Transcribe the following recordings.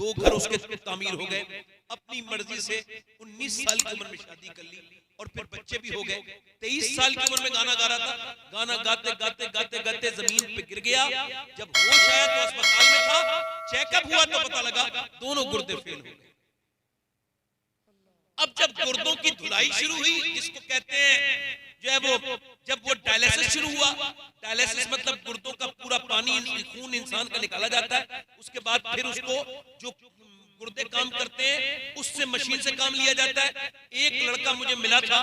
2 घर उसके तामीर हो गए, अपनी मर्जी से 19 साल की उम्र में शादी कर ली और फिर बच्चे भी हो गए। 23 साल की उम्र में गाना गा रहा था, गाना गाते गाते गाते गाते जमीन पे गिर गया। जब होश आया तो अस्पताल में था, चेकअप हुआ तो पता लगा दोनों गुर्दे फेल हो गए। अब जब गुर्दों की धुलाई शुरू हुई, जिसको कहते हैं जो है वो, जब वो डायलिसिस शुरू हुआ, डायलिसिस मतलब गुर्दों का पूरा पानी, खून इंसान का निकाला जाता है, उसके बाद फिर उसको जो गुर्दे काम करते हैं उससे मशीन से काम लिया जाता है। एक लड़का मुझे मिला था,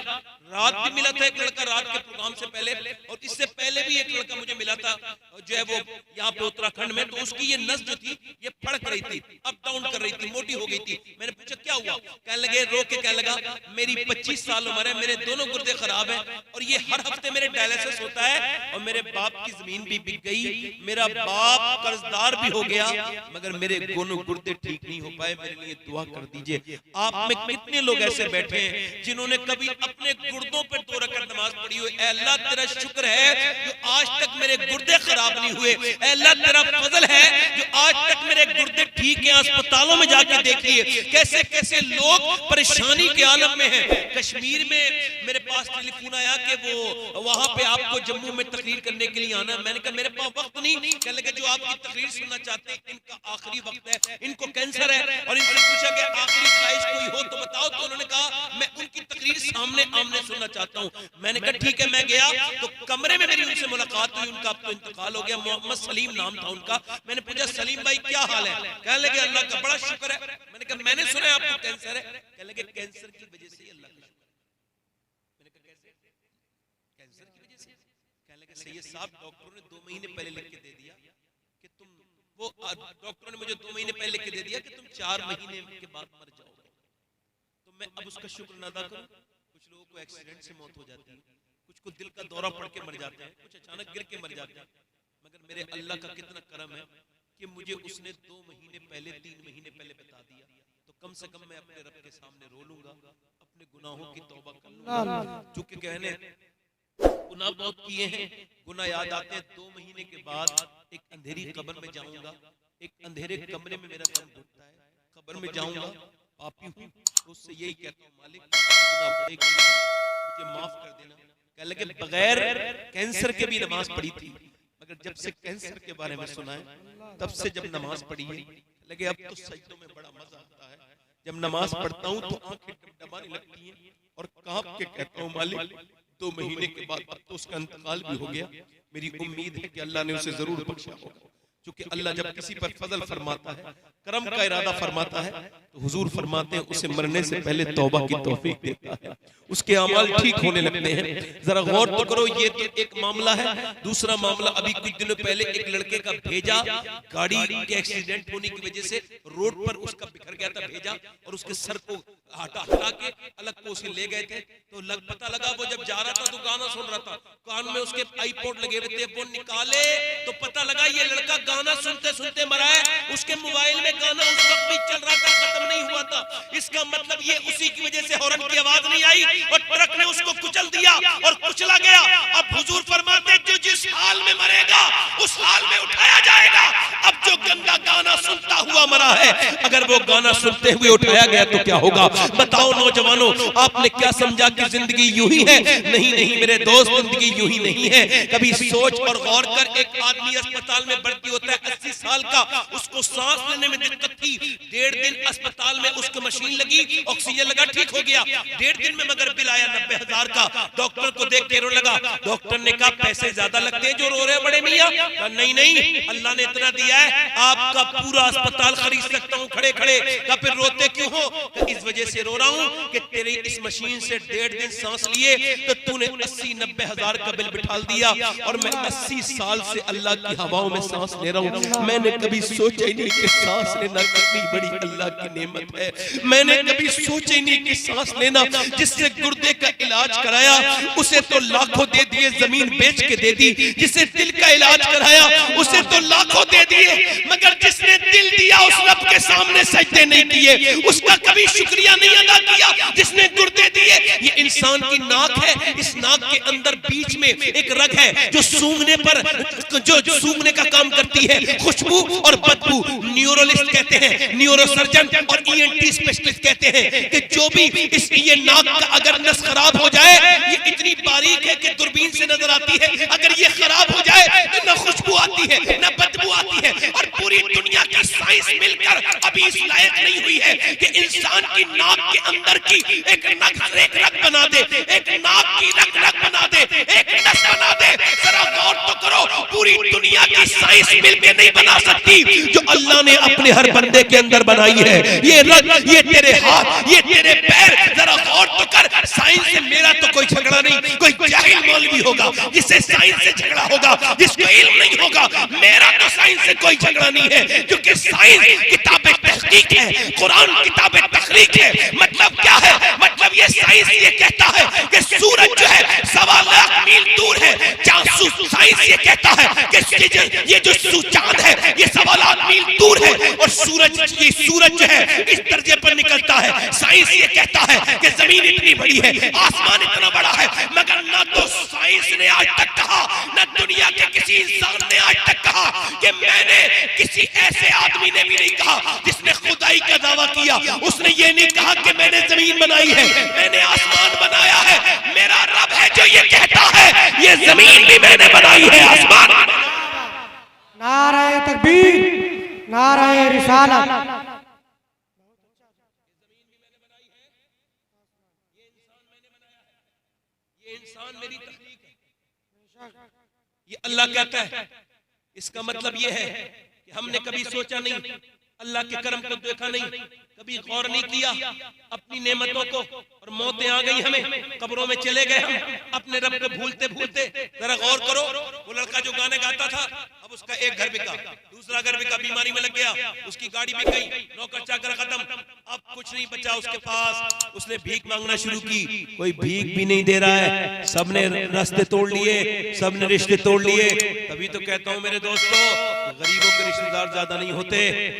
रात भी मिला था, एक लड़का रात के प्रोग्राम से पहले, और इससे पहले भी एक लड़का मुझे मिला था जो है वो यहाँ पे उत्तराखंड में। तो उसकी ये नस जो थी ये फड़क रही थी, अप डाउन कर रही थी, मोटी हो गई थी। मैंने पूछा क्या हुआ, कहने लगे, रो के कहने लगा, मेरी 25 साल उम्र है, मेरे दोनों गुर्दे खराब है और ये हर हफ्ते मेरे डायलिसिस होता है और मेरे बाप की जमीन भी बिक गई, मेरा बाप कर्जदार भी हो गया, मगर मेरे दोनों गुर्दे ठीक नहीं हो पाए, मेरे लिए दुआ कर दीजिए। आप में कितने लोग ऐसे बैठे हैं जिन्होंने कभी अपने गुर्दों पर 2 रकात नमाज पढ़ी हुई? अल्लाह तेरा शुक्र है जो आज तक मेरे गुर्दे खराब नहीं हुए, अल्लाह तेरा फजल है जो आज तक मेरे गुर्दे ठीक हैं। अस्पतालों में जाके देखिए कैसे कैसे लोग परेशानी के आलम में हैं। कश्मीर में मेरे पास टेलीफोन आया कि वो वहां पे आपको जम्मू में तकरीर करने के लिए आना। मैंने कहा मेरे पास वक्त नहीं। कहने लगे जो आपकी तकरीर सुनना चाहते हैं इनका आखिरी वक्त है, इनको कैंसर है, और इनसे पूछा कि आखिरी ख्वाहिश कोई हो तो बताओ। तो उन्होंने कहा मैं उनकी तकरीर सामने आमने सुनना चाहता हूँ। मैंने कहा ठीक है। मैं गया तो कमरे में मेरी उनसे मुलाकात हुई, उनका अब तो इंतकाल हो गया, मोहम्मद सलीम नाम था उनका। मैंने पूछा सलीम भाई क्या हाल है? कहने लगे अल्लाह का बड़ा शुक्र है। मैंने कहा मैंने सुना आपको कैंसर है? कहने लगे कैंसर की वजह से अल्लाह का शुक्र। मैंने कहा कैसे? कैंसर की वजह से? कहने लगे सैयद साहब डॉक्टरों ने 2 महीने पहले लिख के दे दिया कि तुम, वो डॉक्टरों ने मुझे 2 महीने पहले लिख के दे दिया कि तुम 4 महीने के बाद मर जाओगे। तो मैं अब उसका शुक्र न अदा करूं? कुछ लोगों को एक्सीडेंट से मौत हो जाती है, कुछ को दिल का दौरा पड़ के मर जाते हैं, कुछ अचानक गिर के मर जाते हैं, मगर मेरे अल्लाह का कितना करम है कि मुझे उसने 2 महीने पहले 3 महीने पहले बता दिया। तो कम से कम मैं अपने रब के सामने रो लूंगा, अपने गुनाहों की तौबा कर लूंगा। चूंकि कहने गुनाह बहुत किए हैं, गुनाह याद आते हैं। 2 महीने के बाद एक अंधेरी कब्र में जाऊंगा, एक अंधेरे कमरे में मेरा दम घुटता है, कब्र में जाऊंगा, पापी हूँ, तो उससे यही कहता हूँ मालिक गुनाह बड़े किए, मुझे माफ कर देना। कहने लगे बगैर कैंसर के भी नमाज पढ़ी थी, मगर जब से कैंसर के बारे में सुना है तब से जब नमाज पढ़ी है लगे अब तो सजदों में बड़ा मजा आता है। जब नमाज पढ़ता हूँ तो आंखें डबडबाने लगती हैं और कांप के कहता हूँ मालिक 2 महीने के बाद अब तो उसका इंतकाल भी हो गया, मेरी उम्मीद है कि अल्लाह ने उसे जरूर बख्शा होगा। क्योंकि अल्लाह जब किसी पर फजल फरमाता है, करम का इरादा फरमाता है, तो हुजूर फरमाते हैं उसे मरने से पहले तौबा की तौफीक देता है, उसके अमाल ठीक होने लगते हैं। जरा गौर तो करो, ये तो एक मामला है। दूसरा मामला अभी कुछ दिनों पहले एक लड़के का भेजा, गाड़ी के एक्सीडेंट होने की वजह से रोड पर उसका बिखर गया था भेजा, और उसके सर को हटा के अलग को उसे ले गए थे। तो पता लगा वो जब जा रहा था तो गाना सुन रहा था, कान में उसके आईपॉड लगे हुए थे, वो निकाले तो पता लगा ये लड़का गाना सुनते सुनते मरा है। उसके मोबाइल में गाना उस वक्त भी चल रहा था, खत्म नहीं हुआ था। इसका मतलब ये उसी की वजह से हॉर्न की आवाज नहीं आई और ट्रक ने उसको कुचल दिया और कुचला गया। अब हुजूर फरमाते जो जिस हाल में मरेगा उस हाल में उठाया जाएगा। अब जो गंदा गाना सुनता हुआ मरा है, अगर वो गाना सुनते हुए उठाया गया तो क्या होगा? बताओ नौजवानों, आपने क्या समझा कि जिंदगी यूं ही है? नहीं नहीं मेरे दोस्त, जिंदगी यूं ही नहीं है। कभी सोच और गौर कर, एक आदमी अस्पताल में भर्ती होता है 80 साल का, उसको सांस लेने में दिक्कत थी, 1.5 दिन अस्पताल में उसको मशीन लगी, ऑक्सीजन लगा, ठीक हो गया। 1.5 दिन में मगर बिल आया 90,000 का। डॉक्टर को देख के रो लगा। डॉक्टर ने कहा पैसे ज्यादा लगते हैं जो रो रहे बड़े मियां? नहीं नहीं, अल्लाह ने इतना दिया है, आपका पूरा अस्पताल खरीद सकता हूँ खड़े खड़े। का फिर रोते क्यों हो? तो इस वजह से रो रहा हूँ कि तेरी इस मशीन से 1.5 दिन सांस लिए तो तूने 80-90,000 का बिल बिठा दिया, और मैं 80 साल से अल्लाह की हवाओं में सांस ले रहा हूँ। मैंने कभी सोचा ही नहीं कि सांस लेना कितनी बड़ी अल्लाह की नेमत है। मैंने कभी सोचा ही नहीं कि सांस लेना, जिससे गुर्दे का इलाज कराया उसे तो लाखों दे दिए, जमीन बेच के दे दी। जिससे दिल का इलाज कराया उसे तो लाखों दे दिए, मगर जिसने दिल दिया उस रब के सामने सजदे नहीं किए, उसका कभी शुक्रिया नहीं अदा किया। जिसने गुर्दे दिए, ये इंसान की नाक है, इस नाक के अंदर बीच में एक रग है जो सूंघने पर जो सूंघने का काम करती है, खुशबू और बदबू। न्यूरोलिस्ट कहते हैं, न्यूरो न्यूरोसर्जन और ईएनटी स्पेशलिस्ट कहते हैं कि जो भी इस ये नाक का अगर नस खराब हो जाए, ये इतनी बारीक है कि दूरबीन से नजर आती है, अगर ये खराब हो जाए तो न खुशबू आती है न बदबू आती है। और पूरी दुनिया की साइंस मिलकर अभी इस लायक नहीं हुई है कि इंसान की नाक के अंदर की एक रग बना दे, एक नाक की रग बना दे, एक नस बना दे। जरा गौर तो करो, पूरी दुनिया की साइंस मिलकर नहीं बना सकती जो अल्लाह ने अपने हर बंदे के अंदर बनाई है। ये रग, ये तेरे हाथ, ये तेरे पैर, जरा गौर तो कर। साइंस से मेरा तो कोई झगड़ा नहीं, कोई जाहिल मौलवी होगा जिससे साइंस से झगड़ा होगा, जिसको इल्म नहीं होगा। मेरा तो साइंस से कोई झगड़ा नहीं है, क्योंकि साइंस किताब तहकीक है, कुरान किताब तखलीक है। मतलब क्या है? मतलब ये साइंस ये कहता है कि सूरज जो है 1.25 लाख मील दूर है। साइंस ये कहता है कि ये जो चांद है ये 1.25 लाख मील दूर है, और सूरज जो है इस दर्जे पर निकलता है। साइंस ये कहता है कि जमीन इतनी बड़ी है, आसमान इतना बड़ा है, मगर ना तो साइंस ने आज तक कहा, ना दुनिया के किसी इंसान ने आज तक कहा कि मैंने, किसी ऐसे आदमी ने भी नहीं कहा जिसने खुदाई का दावा किया, उसने ये नहीं कहा कि मैंने जमीन बनाई है, मैंने आसमान बनाया है। मेरा रब है जो ये कहता है ये जमीन भी मैंने बनाई है, आसमान। नाराए तकबीर, नाराए रिसालत। मेरी तखलीक है, ये अल्लाह कहता है। इसका मतलब ये है कि हमने कभी सोचा नहीं, अल्लाह के करम को देखा नहीं, कभी गौर नहीं किया अपनी नेमतों को, और मौतें आ गई हमें, कब्रों में चले गए हम अपने रब को भूलते भूलते। जरा गौर करो, वो लड़का जो गाने गाता था, अब उसका एक घर बिका, दूसरा घर बिका, बीमारी में लग गया, उसकी गाड़ी बिक गई, नौकर चाकर खत्म, अब कुछ नहीं बचा उसके पास। उसने भीख मांगना शुरू की, कोई भीख भी नहीं दे रहा है, सबने रास्ते तोड़ लिए, सबने रिश्ते तोड़ लिए। तभी तो कहता हूं मेरे दोस्तों, गरीबों के रिश्तेदार ज्यादा नहीं होते,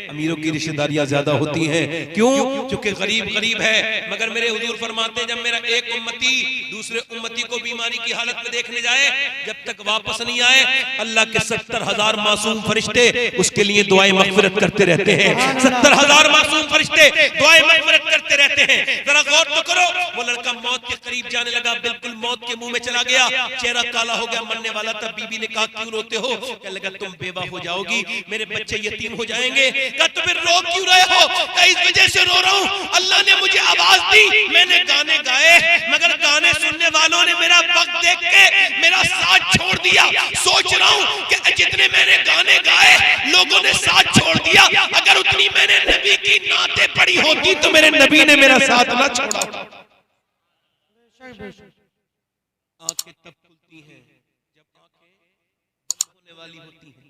अमीरों की रिश्तेदारियां ज्यादा होती हैं। क्यों? क्योंकि गरीब गरीब है। मगर मेरे हुजूर फरमाते हैं, जब मेरा एक उम्मती दूसरे उम्मती को बीमारी की हालत में देखने जाए, जब तक वापस नहीं आए, अल्लाह के 70,000 मासूम फरिश्ते उसके लिए दुआएं मग़फ़िरत करते रहते हैं। 70,000 मासूम फरिश्ते दुआएं मग़फ़िरत करते रहते हैं। जरा गौर तो करो, वो लड़का मौत के करीब जाने लगा, बिल्कुल मौत के मुंह में चला गया, चेहरा काला हो गया, मरने वाला था। बीबी ने कहा, क्यों रोते हो? कहने लगा, तुम बेवा हो जाओगी, मेरे बच्चे यतीम हो जाएंगे। कहा, तो फिर रो क्यों रहे हो? कहा, इस वजह से रो रहा हूं, अल्लाह ने मुझे आवाज दी, मैंने गाने गाए, मगर गाने सुनने वालों ने मेरा वक्त देख के मेरा साथ छोड़ दिया। सोच रहा हूं कि जितने मैंने गाने गाए लोगों ने साथ छोड़ दिया, अगर उतनी मैंने नबी की नाते पढ़ी होती तो मेरे नबी ने मेरा साथ ना छोड़ा। आंखें तब खुलती हैं जब आंखें बंद होने वाली होती हैं।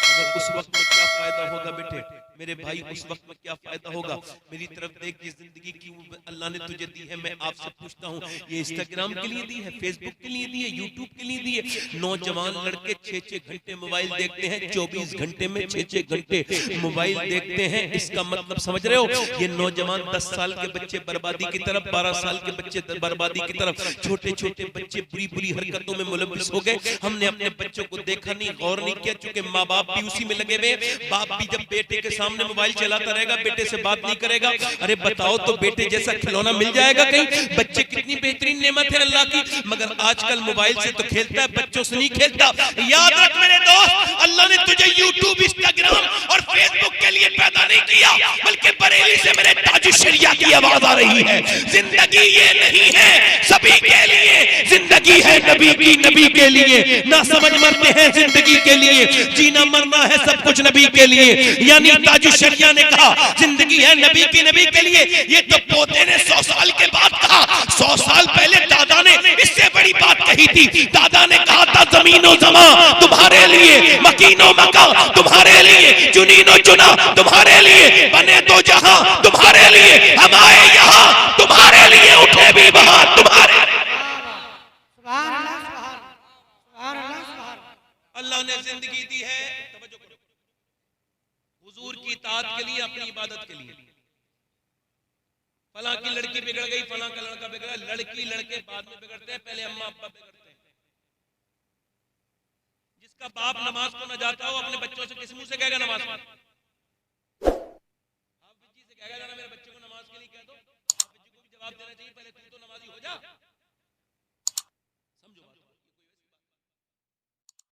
अगर उस वक्त में क्या फायदा होगा बेटे, मेरे भाई, उस वक्त में क्या फायदा होगा? मेरी तरफ देख, ये जिंदगी की अल्लाह ने तुझे दी है। मैं आपसे पूछता हूँ, ये इंस्टाग्राम के लिए दी है, फेसबुक के लिए दी है, यूट्यूब के लिए दी है? नौजवान लड़के 6-6 घंटे मोबाइल देखते हैं, 24 घंटे में 6-6 घंटे मोबाइल देखते हैं। इसका मतलब समझ रहे हो? ये नौजवान 10 साल के बच्चे बर्बादी की तरफ, 12 साल के बच्चे बर्बादी की तरफ, छोटे छोटे बच्चे बुरी बुरी हरकतों में मुलव्विस हो गए। हमने अपने बच्चों को देखा नहीं, गौर नहीं किया, चूंकि माँ बाप भी उसी में लगे हुए। बाप भी जब बेटे के सामने मोबाइल चलाता रहेगा, बेटे से बात नहीं करेगा, अरे बताओ तो बेटे जैसा खिलौना मिल जाएगा कहीं? बच्चे कितनी बेहतरीन नेमत है अल्लाह की, मगर आजकल मोबाइल से तो खेलता है, बच्चों से नहीं खेलता। याद रख मेरे दोस्त, अल्लाह ने तुझे यूट्यूब, इंस्टाग्राम और फेसबुक के लिए पैदा नहीं किया, बल्कि बरेली से मेरे ताजुश शरिया की आवाज आ रही है। जिंदगी ये नहीं है सभी के लिए, जिंदगी है नबी की, नबी के लिए। ना समझ मरते हैं जिंदगी के लिए, जीना मरना है सब कुछ नबी के लिए। यानी ताजुश शरिया ने कहा जिंदगी है नबी की, नबी के लिए। ये तो पोते ने 100 साल के बाद कहा। 100 साल पहले दादा ने इससे बड़ी बात कही थी। दादा ने कहा था, जमीनो जमा तुम्हारे लिए, मकीनो मका तुम्हारे लिए, चुनीनो चुना तुम्हारे लिए, बने दो जहां तुम्हारे लिए, हम आए यहाँ तुम्हारे लिए, उठे भी वहां तुम्हारे। अल्लाह ने जिंदगी दी है हुजूर की इताअत के लिए, अपनी इबादत के लिए। फलां की लड़की बिगड़ गई, फलां का लड़का बिगड़ा। लड़की लड़के बाद में बिगड़ते हैं, पहले अम्मा अब्बा बिगड़ते हैं। जिसका बाप नमाज को न जाता हो, अपने बच्चों से किस मुंह से कहेगा नमाज? हाफिज जी के लिए कह दो, हाफिज जी को भी जवाब देना चाहिए, पहले तू तो नमाजी